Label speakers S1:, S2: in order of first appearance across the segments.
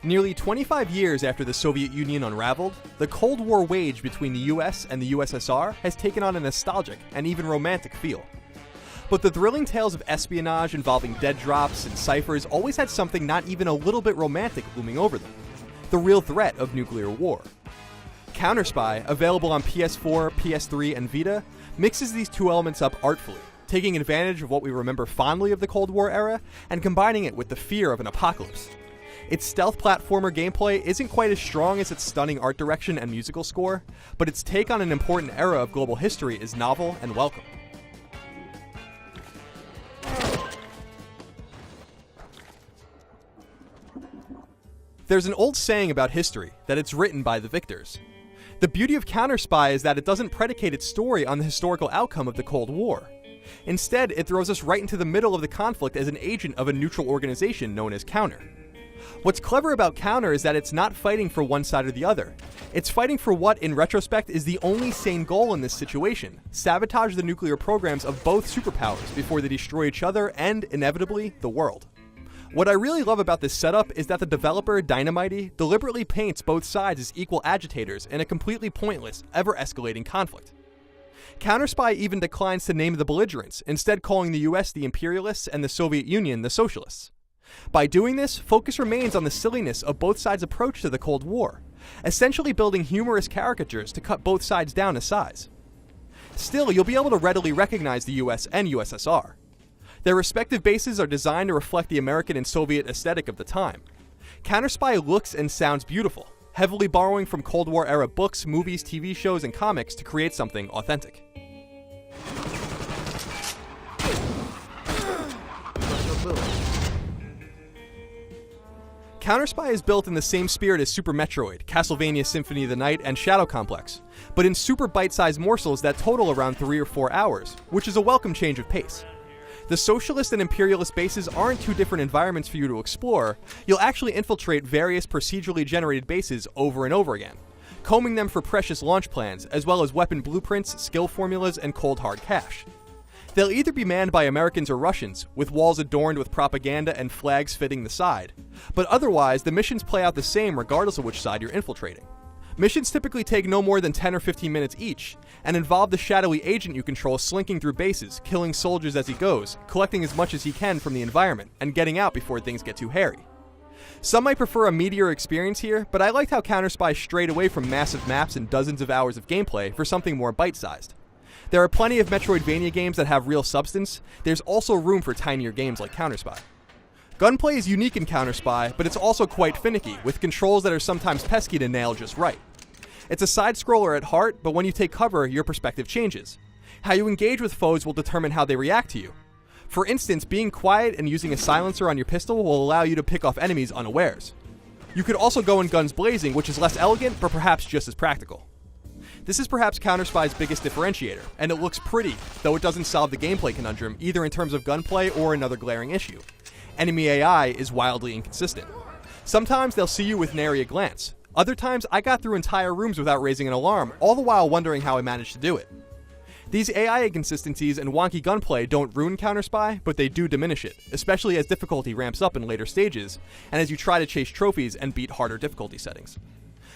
S1: Nearly 25 years after the Soviet Union unraveled, the Cold War waged between the US and the USSR has taken on a nostalgic and even romantic feel. But the thrilling tales of espionage involving dead drops and ciphers always had something not even a little bit romantic looming over them: the real threat of nuclear war. CounterSpy, available on PS4, PS3, and Vita, mixes these two elements up artfully, taking advantage of what we remember fondly of the Cold War era and combining it with the fear of an apocalypse. Its stealth platformer gameplay isn't quite as strong as its stunning art direction and musical score, but its take on an important era of global history is novel and welcome. There's an old saying about history, that it's written by the victors. The beauty of CounterSpy is that it doesn't predicate its story on the historical outcome of the Cold War. Instead, it throws us right into the middle of the conflict as an agent of a neutral organization known as Counter. What's clever about Counter is that it's not fighting for one side or the other. It's fighting for what, in retrospect, is the only sane goal in this situation: sabotage the nuclear programs of both superpowers before they destroy each other and, inevitably, the world. What I really love about this setup is that the developer, Dynamite, deliberately paints both sides as equal agitators in a completely pointless, ever-escalating conflict. CounterSpy even declines to name the belligerents, instead calling the US the imperialists and the Soviet Union the socialists. By doing this, focus remains on the silliness of both sides' approach to the Cold War, essentially building humorous caricatures to cut both sides down to size. Still, you'll be able to readily recognize the US and USSR. Their respective bases are designed to reflect the American and Soviet aesthetic of the time. CounterSpy looks and sounds beautiful, heavily borrowing from Cold War era books, movies, TV shows, and comics to create something authentic. CounterSpy is built in the same spirit as Super Metroid, Castlevania Symphony of the Night, and Shadow Complex, but in super bite-sized morsels that total around 3 or 4 hours, which is a welcome change of pace. The socialist and imperialist bases aren't two different environments for you to explore. You'll actually infiltrate various procedurally generated bases over and over again, combing them for precious launch plans, as well as weapon blueprints, skill formulas, and cold hard cash. They'll either be manned by Americans or Russians, with walls adorned with propaganda and flags fitting the side, but otherwise the missions play out the same regardless of which side you're infiltrating. Missions typically take no more than 10 or 15 minutes each, and involve the shadowy agent you control slinking through bases, killing soldiers as he goes, collecting as much as he can from the environment, and getting out before things get too hairy. Some might prefer a meatier experience here, but I liked how CounterSpy strayed away from massive maps and dozens of hours of gameplay for something more bite-sized. There are plenty of Metroidvania games that have real substance. There's also room for tinier games like CounterSpy. Gunplay is unique in CounterSpy, but it's also quite finicky, with controls that are sometimes pesky to nail just right. It's a side-scroller at heart, but when you take cover, your perspective changes. How you engage with foes will determine how they react to you. For instance, being quiet and using a silencer on your pistol will allow you to pick off enemies unawares. You could also go in guns blazing, which is less elegant, but perhaps just as practical. This is perhaps CounterSpy's biggest differentiator, and it looks pretty, though it doesn't solve the gameplay conundrum either in terms of gunplay or another glaring issue. Enemy AI is wildly inconsistent. Sometimes they'll see you with nary a glance. Other times, I got through entire rooms without raising an alarm, all the while wondering how I managed to do it. These AI inconsistencies and wonky gunplay don't ruin CounterSpy, but they do diminish it, especially as difficulty ramps up in later stages, and as you try to chase trophies and beat harder difficulty settings.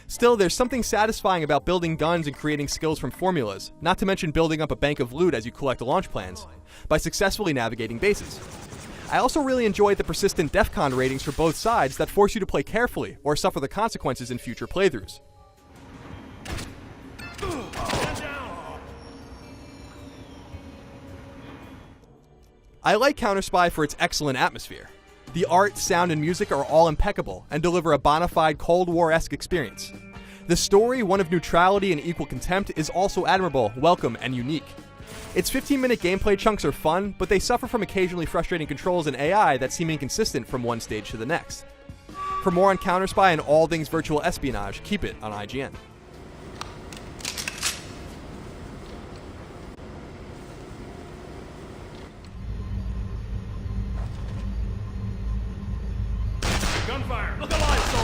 S1: Still, there's something satisfying about building guns and creating skills from formulas, not to mention building up a bank of loot as you collect launch plans, by successfully navigating bases. I also really enjoyed the persistent DEFCON ratings for both sides that force you to play carefully or suffer the consequences in future playthroughs. I like CounterSpy for its excellent atmosphere. The art, sound, and music are all impeccable and deliver a bona fide Cold War-esque experience. The story, one of neutrality and equal contempt, is also admirable, welcome, and unique. Its 15-minute gameplay chunks are fun, but they suffer from occasionally frustrating controls and AI that seem inconsistent from one stage to the next. For more on CounterSpy and all things virtual espionage, keep it on IGN.
S2: Gunfire! Look alive, soldier!